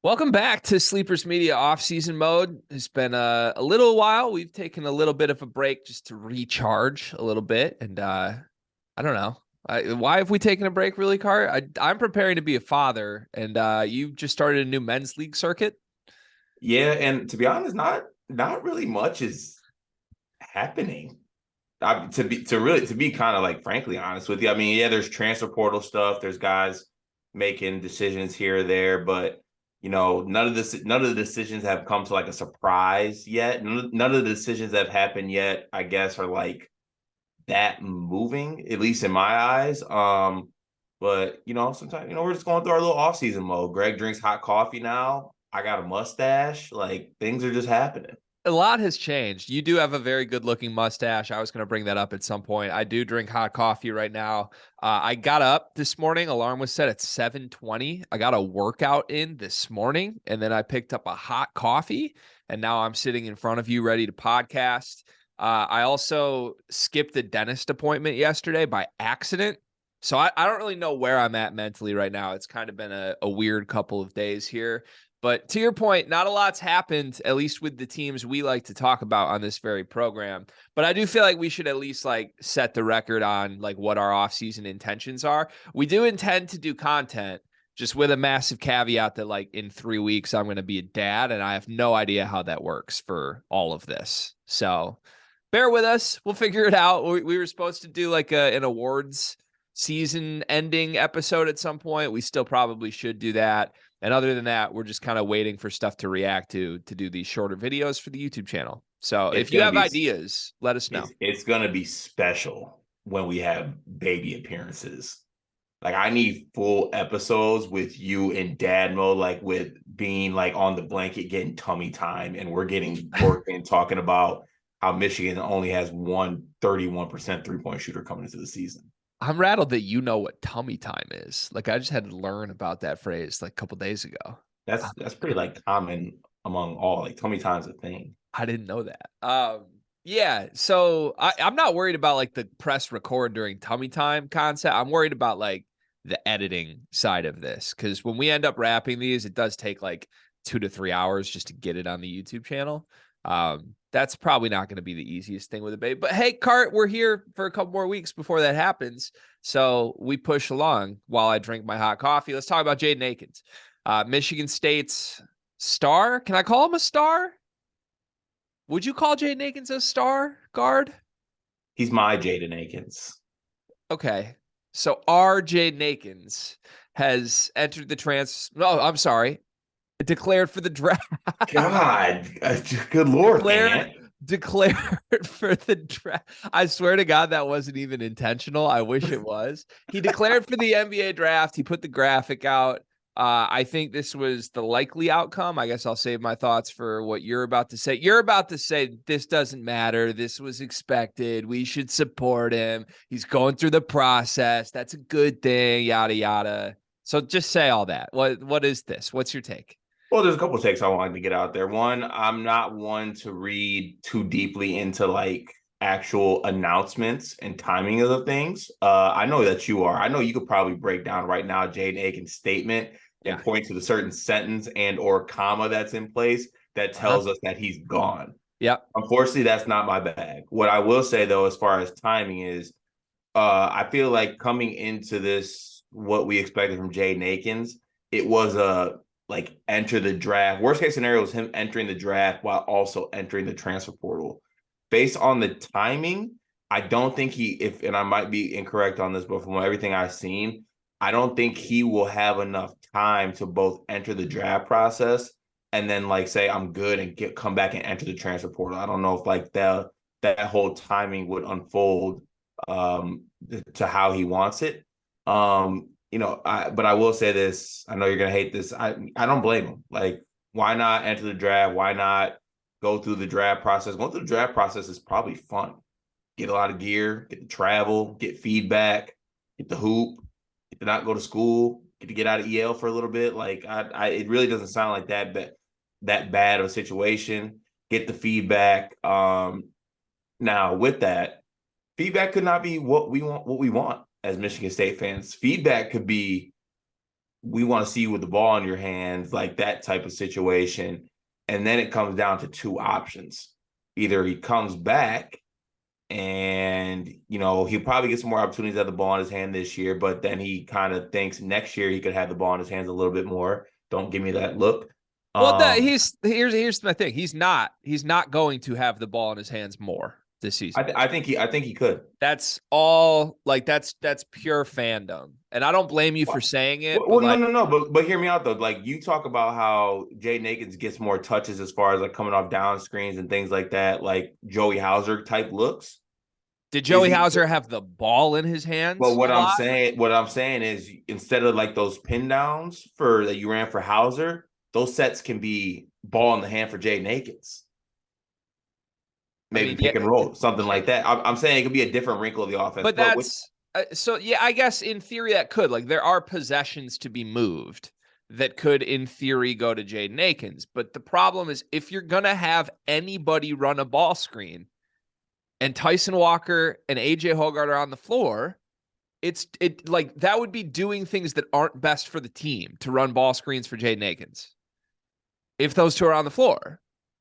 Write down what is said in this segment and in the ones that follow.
Welcome back to Sleepers Media off-season mode. It's been a little while. We've taken a little bit of a break just to recharge a little bit. And I don't know. Why have we taken a break, really, Cart? I'm preparing to be a father, and you just started a new men's league circuit. Yeah, and to be honest, not really much is happening. To be kind of like frankly honest with you, I mean, yeah, there's transfer portal stuff. There's guys making decisions here or there, but none of the decisions have come to like a surprise yet. None of the decisions that have happened yet, I guess, are like that moving, at least in my eyes. But sometimes we're just going through our little off-season mode. Greg drinks hot coffee now. I got a mustache. Like things are just happening. A lot has changed. You do have a very good looking mustache. I was going to bring that up at some point. I do drink hot coffee right now. I got up this morning. Alarm was set at 7:20. I got a workout in this morning, and then I picked up a hot coffee, and now I'm sitting in front of you ready to podcast. I also skipped the dentist appointment yesterday by accident. So I don't really know where I'm at mentally right now. It's kind of been a weird couple of days here. But to your point, not a lot's happened, at least with the teams we like to talk about on this very program. But I do feel like we should at least like set the record on like what our offseason intentions are. We do intend to do content, just with a massive caveat that like in 3 weeks I'm going to be a dad, and I have no idea how that works for all of this. So bear with us. We'll figure it out. We were supposed to do like an awards season ending episode at some point. We still probably should do that. And other than that, we're just kind of waiting for stuff to react to do these shorter videos for the YouTube channel. So It's if you gonna have be ideas, let us know. it's gonna be special when we have baby appearances. Like I need full episodes with you in dad mode, like with being like on the blanket getting tummy time, and we're getting work and talking about how Michigan only has 131% three-point shooter coming into the season. I'm rattled that you know what tummy time is. Like I just had to learn about that phrase like a couple days ago. That's pretty like common among all. Like tummy time's a thing. I didn't know that. Yeah. So I'm not worried about like the press record during tummy time concept. I'm worried about like the editing side of this. Cause when we end up wrapping these, it does take like 2 to 3 hours just to get it on the YouTube channel. That's probably not going to be the easiest thing with a baby. But hey, Cart, we're here for a couple more weeks before that happens. So we push along while I drink my hot coffee. Let's talk about Jaden Akins. Michigan State's star. Can I call him a star? Would you call Jaden Akins a star guard? He's my Jaden Akins. Okay. So our Jaden Akins has entered the No, I'm sorry. Declared for the draft. God, good Lord, declared Ant. declared for the draft. I swear to God, that wasn't even intentional. I wish it was. He declared for the NBA draft. He put the graphic out. I think this was the likely outcome. I guess I'll save my thoughts for what you're about to say. You're about to say this doesn't matter. This was expected. We should support him. He's going through the process. That's a good thing, yada, yada. So just say all that. What is this? What's your take? Well, there's a couple of takes I wanted to get out there. One, I'm not one to read too deeply into like actual announcements and timing of the things. I know that you are. I know you could probably break down right now Jaden Akins' statement and Yeah. point to the certain sentence and or comma that's in place that Uh-huh. tells us that he's gone. Yep. Unfortunately, that's not my bag. What I will say though, as far as timing is, I feel like coming into this, what we expected from Jaden Akins, it was a like enter the draft. Worst case scenario was him entering the draft while also entering the transfer portal. Based on the timing, I don't think and I might be incorrect on this, but from everything I've seen, I don't think he will have enough time to both enter the draft process and then like say I'm good and come back and enter the transfer portal. I don't know if like that whole timing would unfold um to how he wants it. But I will say this. I know you're gonna hate this. I don't blame him. Like, why not enter the draft? Why not go through the draft process? Going through the draft process is probably fun. Get a lot of gear, get to travel, get feedback, get the hoop, get to not go to school, get to get out of EL for a little bit. Like, it really doesn't sound like that bad of a situation. Get the feedback. Now with that, feedback could not be what we want as Michigan State fans. Feedback could be we want to see you with the ball in your hands, like that type of situation. And then it comes down to two options. Either he comes back and, he'll probably get some more opportunities to have the ball in his hand this year, but then he kind of thinks next year he could have the ball in his hands a little bit more. Don't give me that look. Well, here's my thing. He's not going to have the ball in his hands more this season. I think he could. That's all like that's pure fandom. And I don't blame you for saying it, but Well, like no. But hear me out though. Like you talk about how Jaden Akins gets more touches as far as like coming off down screens and things like that, like Joey Hauser type looks. did Is Joey he? Hauser have the ball in his But hands a lot? what I'm saying is instead of like those pin downs for that you ran for Hauser, those sets can be ball in the hand for Jaden Akins. Maybe pick and roll, something like that. I'm saying it could be a different wrinkle of the offense. But that's so yeah, I guess in theory that could. Like there are possessions to be moved that could in theory go to Jaden Akins. But the problem is if you're gonna have anybody run a ball screen and Tyson Walker and AJ Hoggard are on the floor, it like that would be doing things that aren't best for the team to run ball screens for Jaden Akins if those two are on the floor.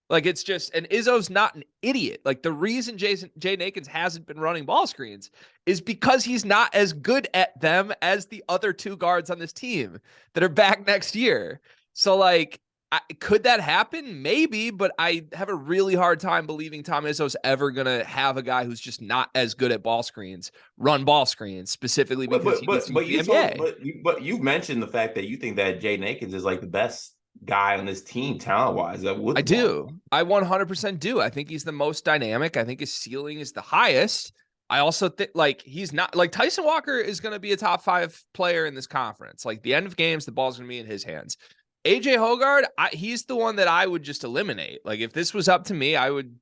Like it's just, and Izzo's not an idiot. Like the reason Jaden Akins hasn't been running ball screens is because he's not as good at them as the other two guards on this team that are back next year. So like, could that happen? Maybe, but I have a really hard time believing Tom Izzo's ever going to have a guy who's just not as good at ball screens run ball screens specifically because he needs to use the NBA. But you mentioned the fact that you think that Jaden Akins is like the best guy on this team talent wise. I do. I 100% do. I think he's the most dynamic. I think his ceiling is the highest. I also think like he's not like Tyson Walker is going to be a top 5 player in this conference. Like the end of games, the ball's going to be in his hands. AJ Hoggard, he's the one that I would just eliminate. Like if this was up to me, I would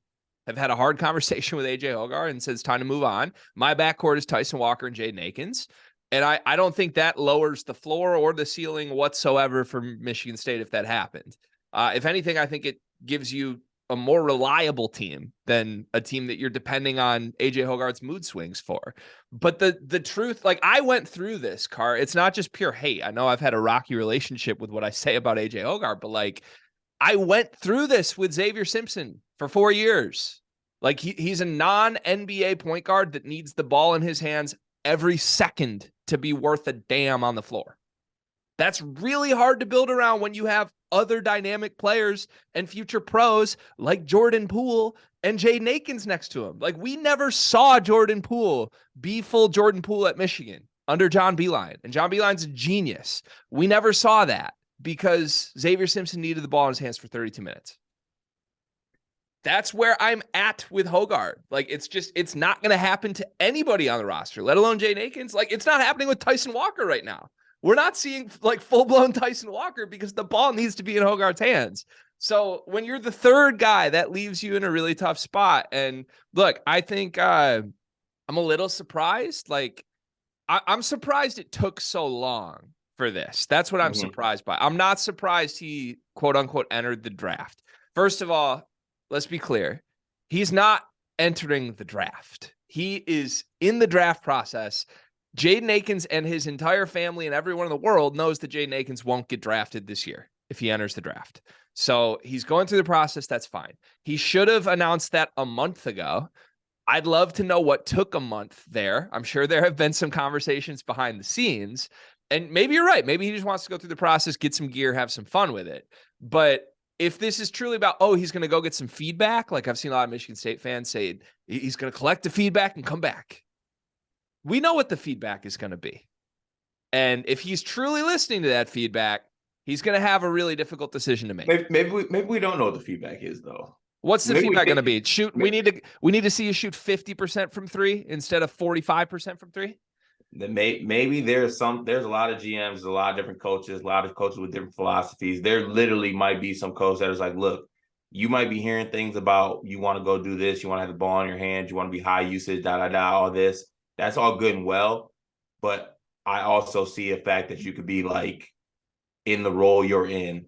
have had a hard conversation with AJ Hoggard and said it's time to move on. My backcourt is Tyson Walker and Jaden Akins. And I don't think that lowers the floor or the ceiling whatsoever for Michigan State if that happened. If anything, I think it gives you a more reliable team than a team that you're depending on AJ Hoggard's mood swings for. But the truth, like I went through this, Car. It's not just pure hate. I know I've had a rocky relationship with what I say about AJ Hoggard, but like I went through this with Xavier Simpson for 4 years. Like he's a non-NBA point guard that needs the ball in his hands every second to be worth a damn on the floor. That's really hard to build around when you have other dynamic players and future pros like Jordan Poole and Jaden Akins next to him. Like we never saw Jordan Poole be full Jordan Poole at Michigan under John Beilein. And John Beilein's a genius. We never saw that because Xavier Simpson needed the ball in his hands for 32 minutes. That's where I'm at with Hoggard. Like, it's not going to happen to anybody on the roster, let alone Jaden Akins. Like, it's not happening with Tyson Walker right now. We're not seeing, like, full-blown Tyson Walker because the ball needs to be in Hoggard's hands. So when you're the third guy, that leaves you in a really tough spot. And, look, I think I'm a little surprised. Like, I'm surprised it took so long for this. That's what I'm surprised by. I'm not surprised he, quote-unquote, entered the draft. First of all, let's be clear. He's not entering the draft. He is in the draft process. Jaden Akins and his entire family and everyone in the world knows that Jaden Akins won't get drafted this year if he enters the draft. So he's going through the process. That's fine. He should have announced that a month ago. I'd love to know what took a month there. I'm sure there have been some conversations behind the scenes. And maybe you're right. Maybe he just wants to go through the process, get some gear, have some fun with it. But if this is truly about, he's going to go get some feedback, like I've seen a lot of Michigan State fans say he's going to collect the feedback and come back. We know what the feedback is going to be. And if he's truly listening to that feedback, he's going to have a really difficult decision to make. Maybe we don't know what the feedback is, though. What's the feedback going to be? We need to see you shoot 50% from 3 instead of 45% from 3. Then maybe there's a lot of GMs, a lot of different coaches, a lot of coaches with different philosophies. There literally might be some coach that is like, look, you might be hearing things about you want to go do this, you want to have the ball in your hands, you want to be high usage, all this. That's all good and well. But I also see a fact that you could be like in the role you're in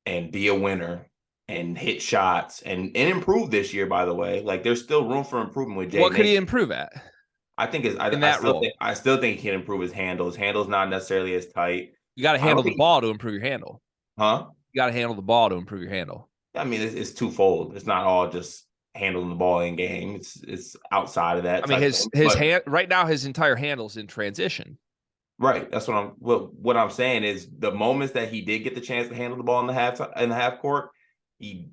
and be a winner and hit shots and improve this year, by the way. Like there's still room for improvement with Jaden. What could he improve at? I still think he can improve his handle. His handle's not necessarily as tight. You got to I don't handle the think, ball to improve your handle. huh? You got to handle the ball to improve your handle. I mean, it's twofold. It's not all just handling the ball in game. It's outside of that I mean, type his thing. his But hand right now, his entire handle's in transition. right, that's what I'm saying is the moments that he did get the chance to handle the ball in the half court, he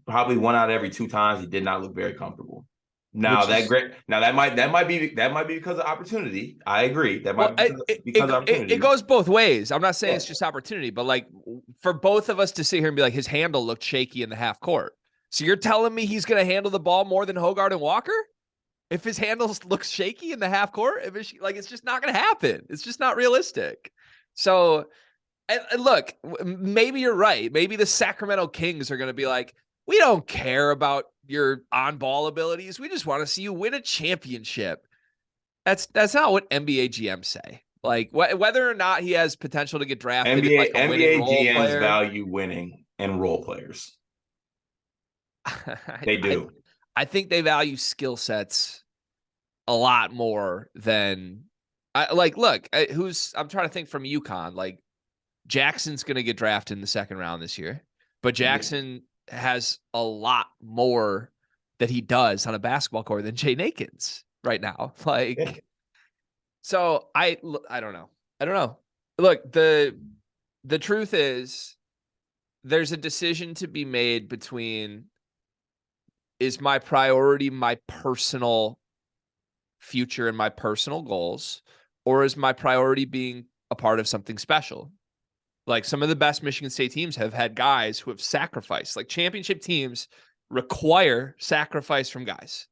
probably 1 out of every 2 times he did not look very comfortable. Now Which that is great. Now that might be because of opportunity. I agree. That well, might be because of it opportunity. goes both ways. I'm not saying Yeah. it's just opportunity, but like for both of us to sit here and be like his handle looked shaky in the half court. So you're telling me he's going to handle the ball more than Hogard and Walker? If his handles looks shaky in the half court, if it's like it's just not going to happen. It's just not realistic. So, and look, maybe you're right. Maybe the Sacramento Kings are going to be like, we don't care about your on-ball abilities. We just want to see you win a championship. That's not what NBA GMs say. Like whether or not he has potential to get drafted as like a winning NBA role GMs player. value winning and role players. I, They I do. I think they value skill sets a lot more than I like. Look, I'm trying to think from UConn. Like Jackson's going to get drafted in the second round this year, but Yeah. Jackson has a lot more that he does on a basketball court than Jaden Akins right now. Yeah. Like, so I don't know. I don't know. Look, the truth is there's a decision to be made between is my priority my personal future and my personal goals, or is my priority being a part of something special? Like some of the best Michigan State teams have had guys who have sacrificed. Like championship teams require sacrifice from guys.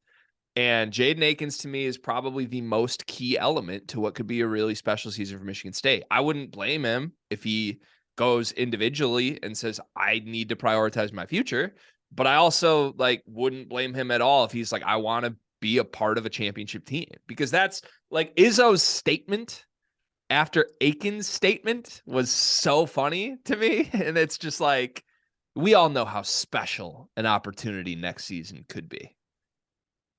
And Jaden Akins to me is probably the most key element to what could be a really special season for Michigan State. I wouldn't blame him if he goes individually and says, I need to prioritize my future. But I also like wouldn't blame him at all if he's like, I want to be a part of a championship team, because that's like Izzo's statement after Aiken's statement was so funny to me. And it's just like, we all know how special an opportunity next season could be.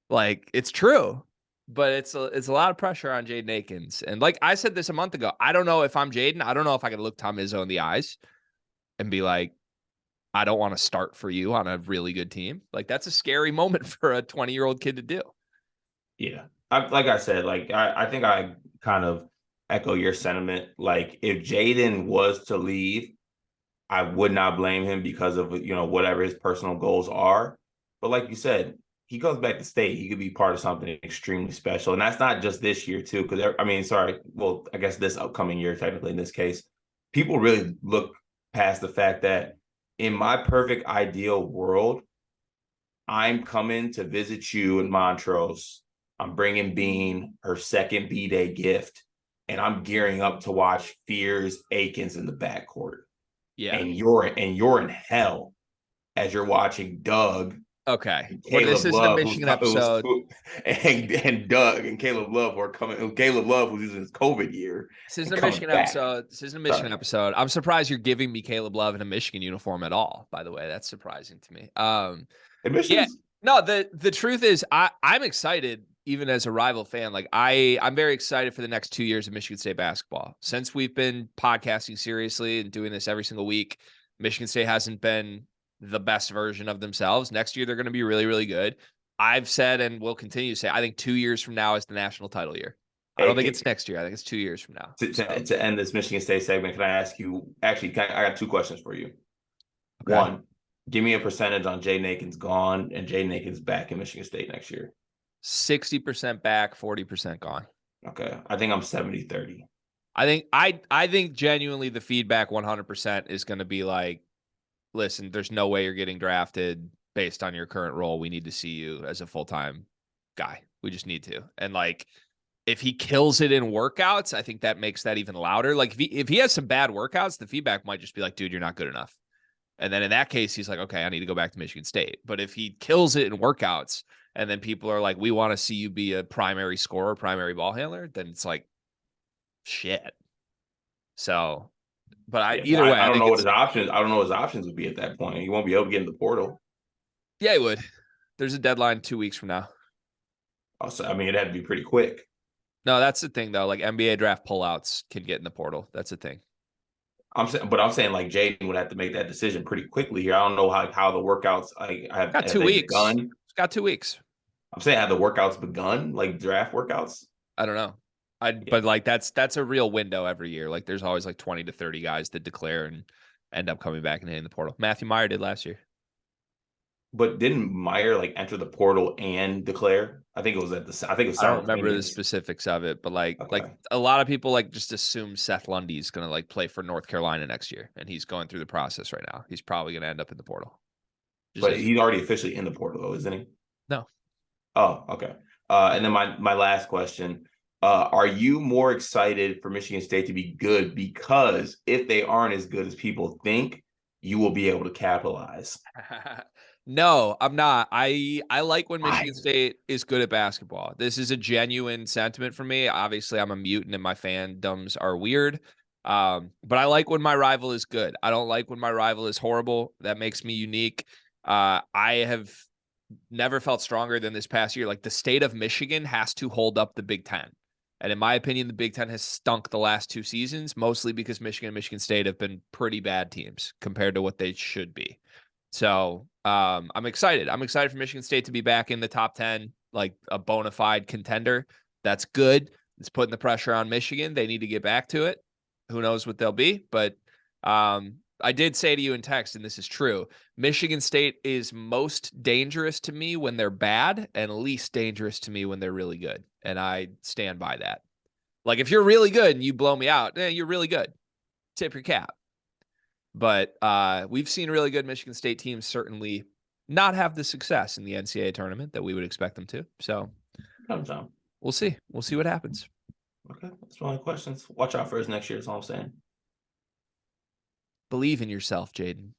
Like, it's true, but it's a lot of pressure on Jaden Akins. And like I said this a month ago, I don't know if I'm Jaden. I don't know if I could look Tom Izzo in the eyes and be like, I don't want to start for you on a really good team. Like, that's a scary moment for a 20-year-old kid to do. Yeah. Like I said, like I think I kind of echo your sentiment. Like if Jaden was to leave, I would not blame him because of whatever his personal goals are. But like you said, he goes back to state, he could be part of something extremely special. And that's not just this year too, because I mean, sorry, well, I guess this upcoming year, technically in this case, people really look past the fact that in my perfect ideal world, I'm coming to visit you in Montrose. I'm bringing Bean her second B-Day gift, and I'm gearing up to watch Fears Akins in the backcourt. Yeah. And you're in hell as you're watching Doug Okay. and Well, this Caleb isn't a Love, Michigan episode. and Doug and Caleb Love who are coming. And Caleb Love, who's using his COVID year This isn't and a coming Michigan back. episode. This isn't a Michigan Sorry, episode. I'm surprised you're giving me Caleb Love in a Michigan uniform at all, by the way. That's surprising to me. Yeah. admissions. No, the truth is I'm excited even as a rival fan. Like I'm very excited for the next 2 years of Michigan State basketball. Since we've been podcasting seriously and doing this every single week, Michigan State hasn't been the best version of themselves. Next year they're going to be really, really good. I've said and will continue to say I think 2 years from now is the national title year. I don't think Hey, it's next year. I think it's 2 years from now. So to end this Michigan State segment, can I ask you? Actually, I got 2 questions for you. okay. One, give me a percentage on Jaden Akins gone and Jaden Akins back in Michigan State next year. 60% back, 40% gone. Okay. I think I'm 70-30. I think genuinely the feedback 100% is going to be like, listen, there's no way you're getting drafted based on your current role. We need to see you as a full-time guy. We just need to. And like, if he kills it in workouts, I think that makes that even louder. Like if he has some bad workouts, the feedback might just be like, dude, you're not good enough. And then in that case, he's like, okay, I need to go back to Michigan State. But if he kills it in workouts and then people are like, we want to see you be a primary scorer, primary ball handler, then it's like, shit. So, but Yeah, either way, I I don't think know what it's, his options. I don't know what his options would be at that point. He won't be able to get in the portal. yeah, it would. There's a deadline 2 weeks from now. Also, I mean, it'd have to be pretty quick. No, that's the thing though. Like NBA draft pullouts can get in the portal. That's the thing. I'm saying like Jaden would have to make that decision pretty quickly here. I don't know how the workouts like Got have 2 they weeks. begun? It's got 2 weeks. I'm saying have the workouts begun, like draft workouts? I don't know. Yeah. But like that's a real window every year. Like there's always like 20 to 30 guys that declare and end up coming back and hitting the portal. Matthew Meyer did last year. But didn't Meyer like enter the portal and declare? I think it was I don't remember the simultaneous. specifics of it, but like Okay. a lot of people like just assume Seth Lundy's gonna like play for North Carolina next year, and he's going through the process right now. He's probably gonna end up in the portal. Just But as he's already officially in the portal though, isn't he? no. Oh, okay. And then my last question. Are you more excited for Michigan State to be good because if they aren't as good as people think, you will be able to capitalize? No, I'm not. I like when Why? Michigan State is good at basketball. This is a genuine sentiment for me. Obviously, I'm a mutant and my fandoms are weird. But I like when my rival is good. I don't like when my rival is horrible. That makes me unique. I have never felt stronger than this past year. Like the state of Michigan has to hold up the Big Ten. And in my opinion, the Big Ten has stunk the last 2 seasons, mostly because Michigan and Michigan State have been pretty bad teams compared to what they should be. So I'm excited. I'm excited for Michigan State to be back in the top 10, like a bona fide contender. That's good. It's putting the pressure on Michigan. They need to get back to it. Who knows what they'll be? But I did say to you in text, and this is true, Michigan State is most dangerous to me when they're bad and least dangerous to me when they're really good. And I stand by that. Like if you're really good and you blow me out, you're really good. Tip your cap. But we've seen really good Michigan State teams certainly not have the success in the NCAA tournament that we would expect them to. So Comes down. we'll see. We'll see what happens. Okay, that's one of the questions. Watch out for us next year. That's all I'm saying. Believe in yourself, Jaden.